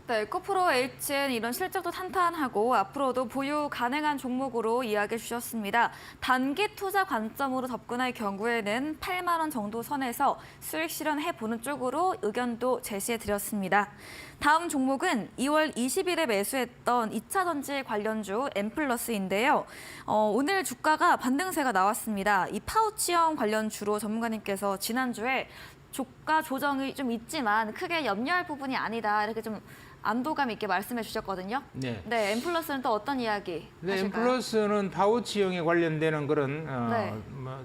네, 에코프로 HN 이런 실적도 탄탄하고 앞으로도 보유 가능한 종목으로 이야기해 주셨습니다. 단기 투자 관점으로 접근할 경우에는 8만 원 정도 선에서 수익 실현해 보는 쪽으로 의견도 제시해 드렸습니다. 다음 종목은 2월 20일에 매수했던 2차 전지 관련주 엠플러스인데요. 오늘 주가가 반등세가 나왔습니다. 이 파우치형 관련주로 전문가님께서 지난주에 주가 조정이 좀 있지만 크게 염려할 부분이 아니다 이렇게 좀 안도감 있게 말씀해 주셨거든요.
네.
네, 엠플러스는 또 어떤 이야기
네,
하실까요?
엠플러스는 파우치형에 관련되는 그런
네.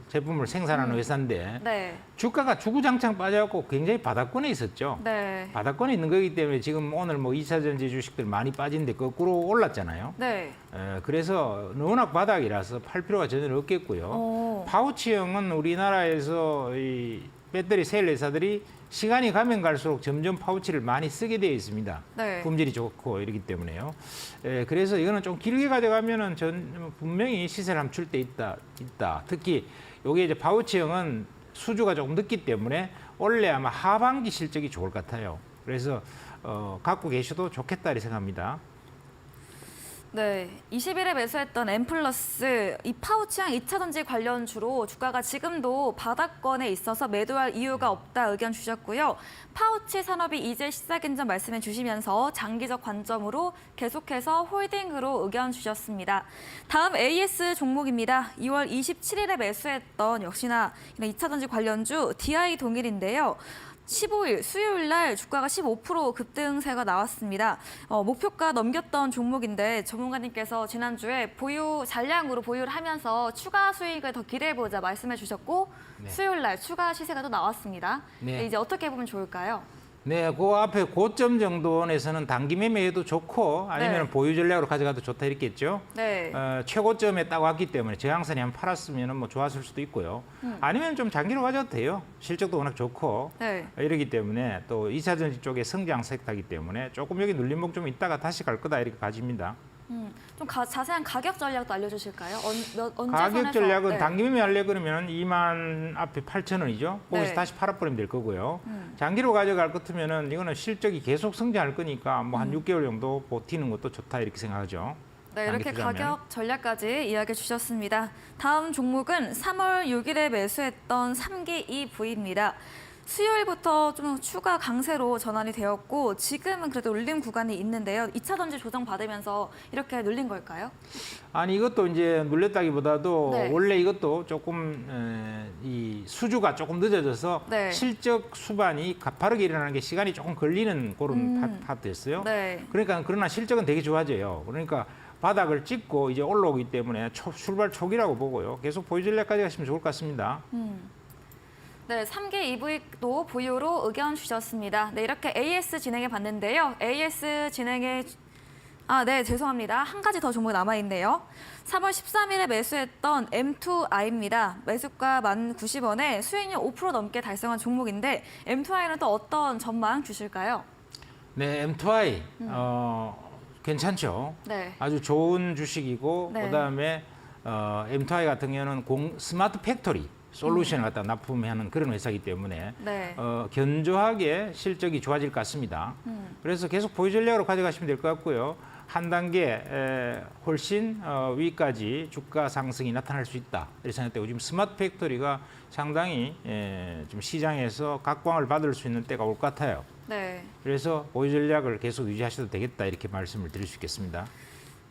제품을 생산하는 회사인데
네,
주가가 주구장창 빠져갖고 굉장히 바닥권에 있었죠.
네,
바닥권에 있는 거기 때문에 지금 오늘 뭐 2차 전지 주식들 많이 빠진데 거꾸로 올랐잖아요.
네.
그래서 워낙 바닥이라서 팔 필요가 전혀 없겠고요.
오.
파우치형은 우리나라에서 이 배터리 셀 회사들이 시간이 가면 갈수록 점점 파우치를 많이 쓰게 되어 있습니다.
네.
품질이 좋고 이러기 때문에요. 그래서 이거는 좀 길게 가져가면은 분명히 시세를 한번 줄 때 있다. 특히 요게 이제 파우치형은 수주가 조금 늦기 때문에 원래 아마 하반기 실적이 좋을 것 같아요. 그래서 갖고 계셔도 좋겠다 이렇게 생각합니다.
네, 20일에 매수했던 엠플러스 이 파우치형 2차 전지 관련주로 주가가 지금도 바닥권에 있어서 매도할 이유가 없다 의견 주셨고요. 파우치 산업이 이제 시작인 점 말씀해 주시면서 장기적 관점으로 계속해서 홀딩으로 의견 주셨습니다. 다음 AS 종목입니다. 2월 27일에 매수했던 역시나 2차 전지 관련주 DI 동일인데요. 15일 수요일 날 주가가 15% 급등세가 나왔습니다. 목표가 넘겼던 종목인데 전문가님께서 지난주에 보유 잔량으로 보유를 하면서 추가 수익을 더 기대해보자 말씀해 주셨고
네.
수요일 날 추가 시세가 또 나왔습니다.
네.
이제 어떻게 보면 좋을까요?
네, 그 앞에 고점 정도에서는 단기 매매해도 좋고 아니면
네.
보유 전략으로 가져가도 좋다 이랬겠죠.
네.
최고점에 딱 왔기 때문에 저항선이 한번 팔았으면 뭐 좋았을 수도 있고요. 아니면 좀 장기로 가져도 돼요. 실적도 워낙 좋고
네.
이러기 때문에 또 2차 전지 쪽에 성장 섹터이기 때문에 조금 여기 눌림목 좀 있다가 다시 갈 거다 이렇게 봐집니다.
좀 자세한 가격 전략도 알려주실까요? 언제
가격
선에서?
전략은
네.
단기 매매하려고 그러면 2만 앞에 8,000원이죠. 거기서
네.
다시 팔아버리면 될 거고요. 장기로 가져갈 것 같으면은 이거는 실적이 계속 성장할 거니까 뭐 한 6개월 정도 버티는 것도 좋다 이렇게 생각하죠.
네,
단기
이렇게
투자면.
가격 전략까지 이야기해 주셨습니다. 다음 종목은 3월 6일에 매수했던 3기 EV입니다. 수요일부터 좀 추가 강세로 전환이 되었고 지금은 그래도 울림 구간이 있는데요. 2차 전지 조정 받으면서 이렇게 눌린 걸까요?
아니 이것도 이제 눌렸다기보다도
네.
원래 이것도 조금 이 수주가 조금 늦어져서
네.
실적 수반이 가파르게 일어나는 게 시간이 조금 걸리는 그런 파트였어요.
네.
그러니까 그러나 실적은 되게 좋아져요. 그러니까 바닥을 찍고 이제 올라오기 때문에 출발 초기라고 보고요. 계속 보유 전략까지 가시면 좋을 것 같습니다.
네, 3기 EV도 보유로 의견 주셨습니다. 네, 이렇게 AS 진행해 봤는데요. AS 진행해 네, 죄송합니다. 한 가지 더 종목이 남아있네요. 3월 13일에 매수했던 M2I입니다. 매수가 1,090원에 수익률 5% 넘게 달성한 종목인데 M2I는 또 어떤 전망 주실까요?
네, M2I 괜찮죠.
네.
아주 좋은 주식이고
네.
그다음에 M2I 같은 경우는 스마트 팩토리 솔루션을 갖다 납품하는 그런 회사이기 때문에
네.
견조하게 실적이 좋아질 것 같습니다. 그래서 계속 보유 전략으로 가져가시면 될 것 같고요. 한 단계 훨씬 위까지 주가 상승이 나타날 수 있다. 이렇게 생각되고 지금 스마트 팩토리가 상당히 좀 시장에서 각광을 받을 수 있는 때가 올 것 같아요.
네.
그래서 보유 전략을 계속 유지하셔도 되겠다 이렇게 말씀을 드릴 수 있겠습니다.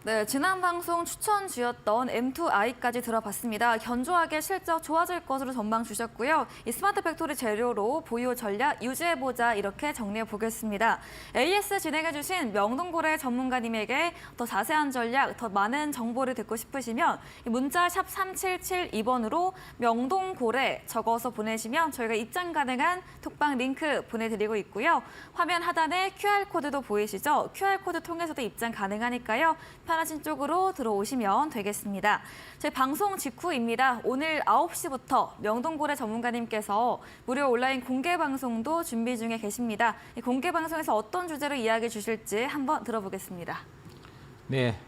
네, 지난 방송 추천주였던 M2I까지 들어봤습니다. 견조하게 실적 좋아질 것으로 전망 주셨고요. 이 스마트 팩토리 재료로 보유 전략 유지해보자 이렇게 정리해 보겠습니다. AS 진행해주신 명동고래 전문가님에게 더 자세한 전략, 더 많은 정보를 듣고 싶으시면 문자 샵 3772번으로 명동고래 적어서 보내시면 저희가 입장 가능한 톡방 링크 보내드리고 있고요. 화면 하단에 QR코드도 보이시죠? QR코드 통해서도 입장 가능하니까요. 편하신 쪽으로 들어오시면 되겠습니다. 저희 방송 직후입니다. 오늘 9시부터 명동고래 전문가님께서 무료 온라인 공개 방송도 준비 중에 계십니다. 이 공개 방송에서 어떤 주제로 이야기 주실지 한번 들어보겠습니다.
네,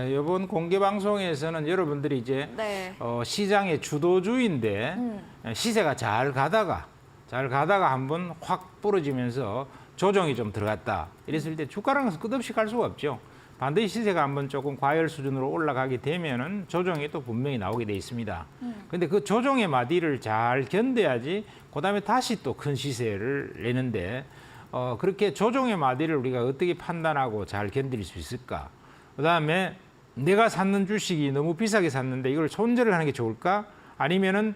이번 공개 방송에서는 여러분들이 이제
네.
시장의 주도주인데 시세가 잘 가다가 한번 확 부러지면서 조정이 좀 들어갔다. 이랬을 때 주가랑 끝없이 갈 수가 없죠. 반드시 시세가 한번 조금 과열 수준으로 올라가게 되면은 조정이 또 분명히 나오게 돼 있습니다. 근데 그 조정의 마디를 잘 견뎌야지 그다음에 다시 또 큰 시세를 내는데 그렇게 조정의 마디를 우리가 어떻게 판단하고 잘 견딜 수 있을까? 그다음에 내가 샀는 주식이 너무 비싸게 샀는데 이걸 손절을 하는 게 좋을까? 아니면은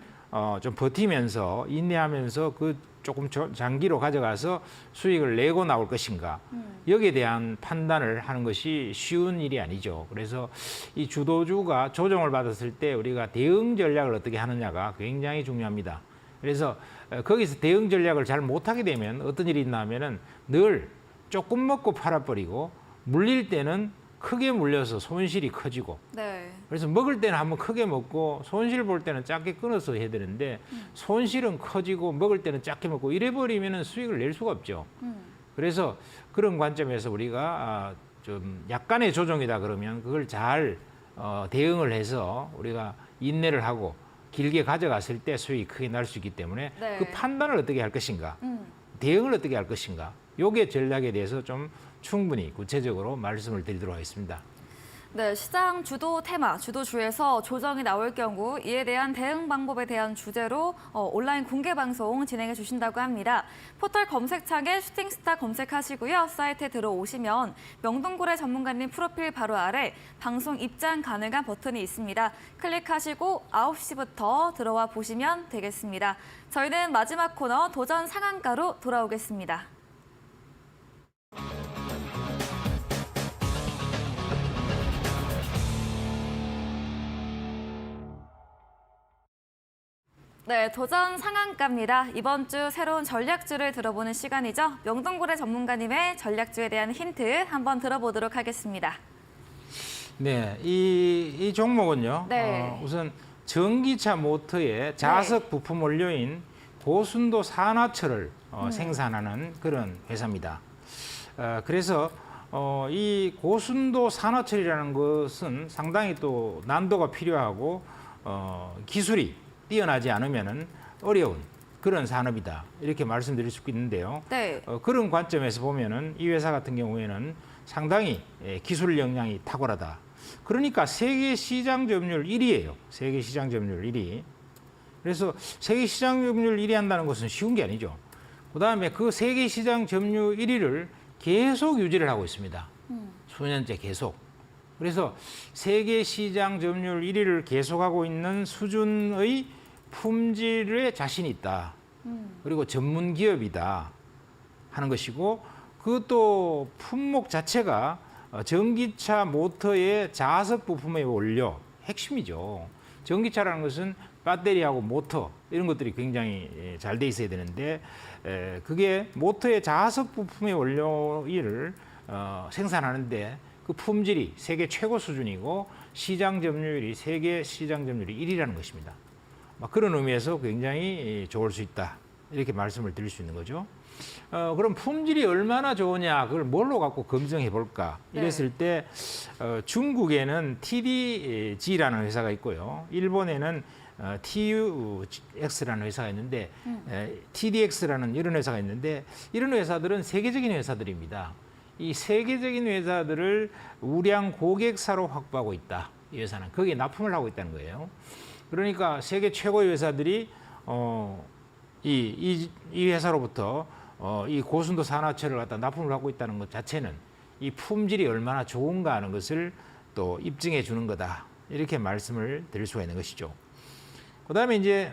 좀 버티면서 인내하면서 그 조금 장기로 가져가서 수익을 내고 나올 것인가. 여기에 대한 판단을 하는 것이 쉬운 일이 아니죠. 그래서 이 주도주가 조정을 받았을 때 우리가 대응 전략을 어떻게 하느냐가 굉장히 중요합니다. 그래서 거기서 대응 전략을 잘 못하게 되면 어떤 일이 있나 하면은 늘 조금 먹고 팔아버리고 물릴 때는 크게 물려서 손실이 커지고
네.
그래서 먹을 때는 한번 크게 먹고 손실 볼 때는 작게 끊어서 해야 되는데 손실은 커지고 먹을 때는 작게 먹고 이래 버리면 수익을 낼 수가 없죠. 그래서 그런 관점에서 우리가 좀 약간의 조정이다 그러면 그걸 잘 대응을 해서 우리가 인내를 하고 길게 가져갔을 때 수익이 크게 날 수 있기 때문에
네.
그 판단을 어떻게 할 것인가, 대응을 어떻게 할 것인가, 요게 전략에 대해서 좀 충분히 구체적으로 말씀을 드리도록 하겠습니다.
네, 시장 주도 테마, 주도주에서 조정이 나올 경우 이에 대한 대응 방법에 대한 주제로 온라인 공개 방송 진행해 주신다고 합니다. 포털 검색창에 슈팅스타 검색하시고요. 사이트에 들어오시면 명동고래 전문가님 프로필 바로 아래 방송 입장 가능한 버튼이 있습니다. 클릭하시고 9시부터 들어와 보시면 되겠습니다. 저희는 마지막 코너 도전 상한가로 돌아오겠습니다. 네, 도전 상한가입니다. 이번 주 새로운 전략주를 들어보는 시간이죠. 명동고래 전문가님의 전략주에 대한 힌트 한번 들어보도록 하겠습니다.
네, 이 종목은요.
네.
우선 전기차 모터의 자석 부품 원료인 고순도 산화철을 생산하는 그런 회사입니다. 그래서 이 고순도 산화철이라는 것은 상당히 또 난도가 필요하고 기술이 뛰어나지 않으면은 어려운 그런 산업이다. 이렇게 말씀드릴 수 있는데요.
네.
그런 관점에서 보면은 이 회사 같은 경우에는 상당히 기술 역량이 탁월하다. 그러니까 세계 시장 점유율 1위예요. 세계 시장 점유율 1위. 그래서 세계 시장 점유율 1위 한다는 것은 쉬운 게 아니죠. 그다음에 그 세계 시장 점유율 1위를 계속 유지를 하고 있습니다. 수년째 계속. 그래서 세계 시장 점유율 1위를 계속하고 있는 수준의 품질에 자신이 있다. 그리고 전문 기업이다 하는 것이고, 그것도 품목 자체가 전기차 모터의 자석 부품의 원료, 핵심이죠. 전기차라는 것은 배터리하고 모터 이런 것들이 굉장히 잘 돼 있어야 되는데, 그게 모터의 자석 부품의 원료를 생산하는데 그 품질이 세계 최고 수준이고 시장 점유율이 세계 시장 점유율이 1위라는 것입니다. 그런 의미에서 굉장히 좋을 수 있다. 이렇게 말씀을 드릴 수 있는 거죠. 그럼 품질이 얼마나 좋으냐, 그걸 뭘로 갖고 검증해 볼까? 이랬을 때 중국에는 TDG라는 회사가 있고요. 일본에는 TUX라는 회사가 있는데 TDX라는 이런 회사가 있는데, 이런 회사들은 세계적인 회사들입니다. 이 세계적인 회사들을 우량 고객사로 확보하고 있다. 이 회사는 거기에 납품을 하고 있다는 거예요. 그러니까 세계 최고의 회사들이 이 회사로부터 이 고순도 산화철을 갖다 납품을 하고 있다는 것 자체는 이 품질이 얼마나 좋은가 하는 것을 또 입증해 주는 거다. 이렇게 말씀을 드릴 수가 있는 것이죠. 그다음에 이제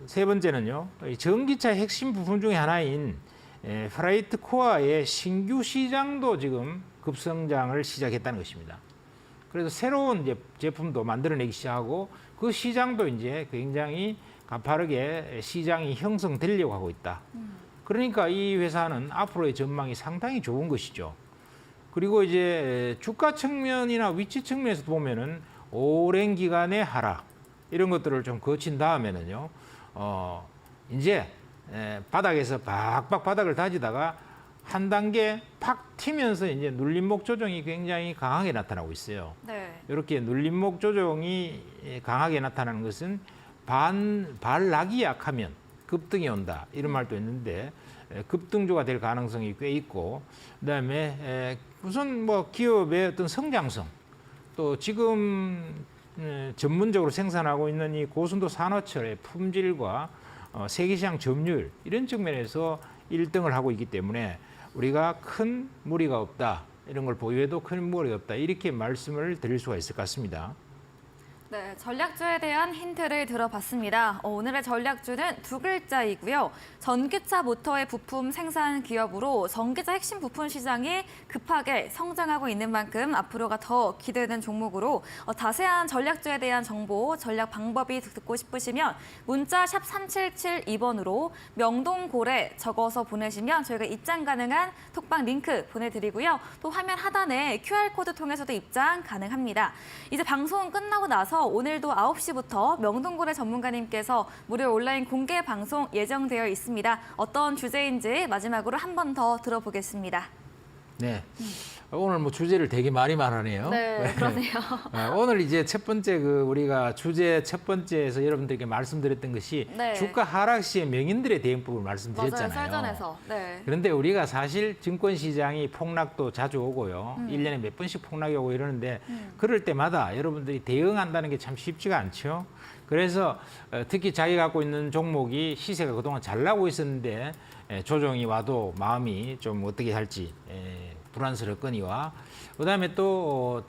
세 번째는요. 전기차의 핵심 부품 중에 하나인 프라이트 코어의 신규 시장도 지금 급성장을 시작했다는 것입니다. 그래서 새로운 제품도 만들어내기 시작하고 그 시장도 이제 굉장히 가파르게 시장이 형성되려고 하고 있다. 그러니까 이 회사는 앞으로의 전망이 상당히 좋은 것이죠. 그리고 이제 주가 측면이나 위치 측면에서 보면은 오랜 기간의 하락 이런 것들을 좀 거친 다음에는요, 이제 바닥에서 박박 바닥을 다지다가 한 단계 팍 튀면서 이제 눌림목 조정이 굉장히 강하게 나타나고 있어요.
네.
이렇게 눌림목 조정이 강하게 나타나는 것은 반락이 약하면 급등이 온다. 이런 말도 있는데 급등주가 될 가능성이 꽤 있고, 그다음에 우선 뭐 기업의 어떤 성장성, 또 지금 전문적으로 생산하고 있는 이 고순도 산화철의 품질과 세계시장 점유율 이런 측면에서 1등을 하고 있기 때문에 우리가 큰 무리가 없다. 이런 걸 보유해도 큰 무리가 없다. 이렇게 말씀을 드릴 수가 있을 것 같습니다.
네, 전략주에 대한 힌트를 들어봤습니다. 오늘의 전략주는 두 글자이고요. 전기차 모터의 부품 생산 기업으로 전기차 핵심 부품 시장이 급하게 성장하고 있는 만큼 앞으로가 더 기대되는 종목으로 자세한 전략주에 대한 정보, 전략 방법이 듣고 싶으시면 문자 샵 3772번으로 명동고래 적어서 보내시면 저희가 입장 가능한 톡방 링크 보내드리고요. 또 화면 하단에 QR코드 통해서도 입장 가능합니다. 이제 방송 끝나고 나서 오늘도 9시부터 명동고래 전문가님께서 무료 온라인 공개 방송 예정되어 있습니다. 어떤 주제인지 마지막으로 한 번 더 들어보겠습니다.
네. 오늘 뭐 주제를 되게 많이 말하네요.
네, 그러네요.
오늘 이제 첫 번째 우리가 주제 첫 번째에서 여러분들께 말씀드렸던 것이
네.
주가 하락 시의 명인들의 대응법을
맞아요,
말씀드렸잖아요.
설전에서. 네.
그런데 우리가 사실 증권 시장이 폭락도 자주 오고요. 1년에 몇 번씩 폭락이 오고 이러는데 그럴 때마다 여러분들이 대응한다는 게 참 쉽지가 않죠. 그래서 특히 자기 갖고 있는 종목이 시세가 그동안 잘 나고 있었는데 조정이 와도 마음이 좀 어떻게 할지 불안스럽거니와 그다음에 또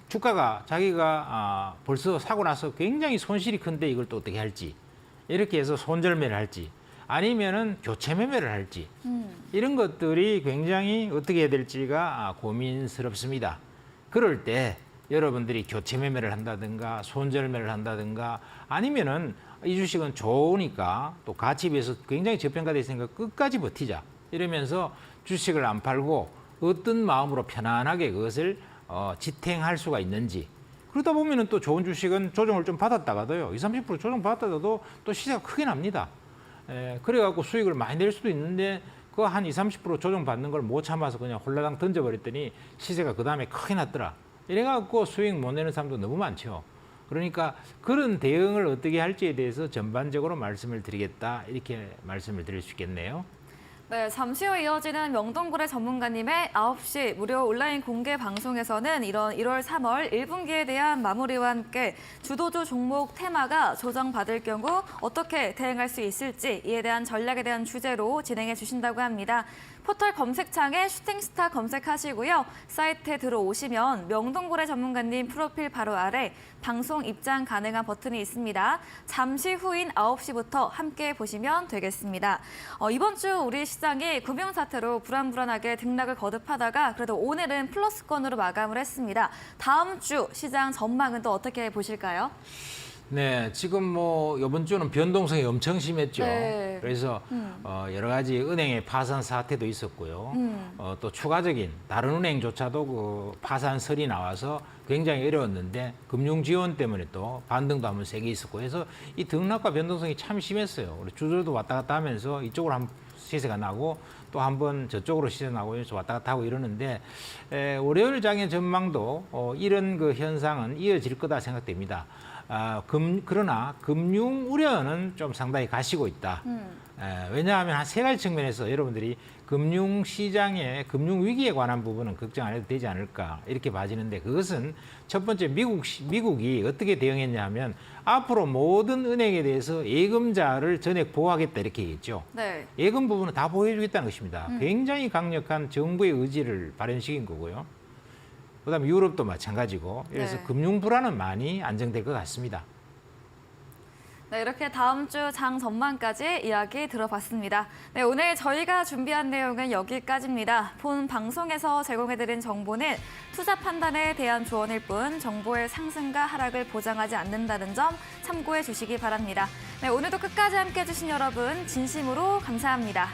주가가 자기가 벌써 사고 나서 굉장히 손실이 큰데 이걸 또 어떻게 할지 이렇게 해서 손절매를 할지 아니면은 교체 매매를 할지 이런 것들이 굉장히 어떻게 해야 될지가 고민스럽습니다. 그럴 때 여러분들이 교체 매매를 한다든가 손절매를 한다든가 아니면은 이 주식은 좋으니까 또 가치 비해서 굉장히 저평가돼 있으니까 끝까지 버티자 이러면서 주식을 안 팔고 어떤 마음으로 편안하게 그것을 지탱할 수가 있는지 그러다 보면은 또 좋은 주식은 조정을 좀 받았다가도요 20, 30% 조정 받았다가도 또 시세가 크게 납니다. 그래갖고 수익을 많이 낼 수도 있는데 그 한 20, 30% 조정 받는 걸 못 참아서 그냥 홀라당 던져버렸더니 시세가 그 다음에 크게 났더라. 이래갖고 수익 못 내는 사람도 너무 많죠. 그러니까 그런 대응을 어떻게 할지에 대해서 전반적으로 말씀을 드리겠다 이렇게 말씀을 드릴 수 있겠네요.
네, 잠시 후 이어지는 명동거래 전문가님의 9시 무료 온라인 공개 방송에서는 이런 1월, 3월 1분기에 대한 마무리와 함께 주도주 종목 테마가 조정받을 경우 어떻게 대응할 수 있을지 이에 대한 전략에 대한 주제로 진행해 주신다고 합니다. 포털 검색창에 슈팅스타 검색하시고요. 사이트에 들어오시면 명동거래 전문가님 프로필 바로 아래 방송 입장 가능한 버튼이 있습니다. 잠시 후인 9시부터 함께 보시면 되겠습니다. 이번 주 우리 시장이 금융 사태로 불안불안하게 등락을 거듭하다가 그래도 오늘은 플러스권으로 마감을 했습니다. 다음 주 시장 전망은 또 어떻게 보실까요?
네, 지금 뭐 이번 주는 변동성이 엄청 심했죠.
네.
그래서 여러 가지 은행의 파산 사태도 있었고요. 또 추가적인 다른 은행조차도 그 파산설이 나와서 굉장히 어려웠는데 금융 지원 때문에 또 반등도 한번 세게 있었고 해서 이 등락과 변동성이 참 심했어요. 우리 주저도 왔다 갔다 하면서 이쪽으로 한 시세가 나고 또 한번 저쪽으로 시세 나고 이래서 왔다 갔다 하고 이러는데 월요일 장의 전망도 이런 그 현상은 이어질 거다 생각됩니다. 그러나 금융 우려는 좀 상당히 가시고 있다. 왜냐하면 한 세 가지 측면에서 여러분들이 금융 시장의 금융 위기에 관한 부분은 걱정 안 해도 되지 않을까 이렇게 봐지는데 그것은 첫 번째 미국이 어떻게 대응했냐 하면 앞으로 모든 은행에 대해서 예금자를 전액 보호하겠다 이렇게 얘기했죠. 네. 예금 부분은 다 보호해주겠다는 것입니다. 굉장히 강력한 정부의 의지를 발현시킨 거고요. 그다음에 유럽도 마찬가지고 그래서
네.
금융 불안은 많이 안정될 것 같습니다.
네, 이렇게 다음 주 장 전망까지 이야기 들어봤습니다. 네, 오늘 저희가 준비한 내용은 여기까지입니다. 본 방송에서 제공해드린 정보는 투자 판단에 대한 조언일 뿐 정보의 상승과 하락을 보장하지 않는다는 점 참고해 주시기 바랍니다. 네, 오늘도 끝까지 함께해 주신 여러분 진심으로 감사합니다.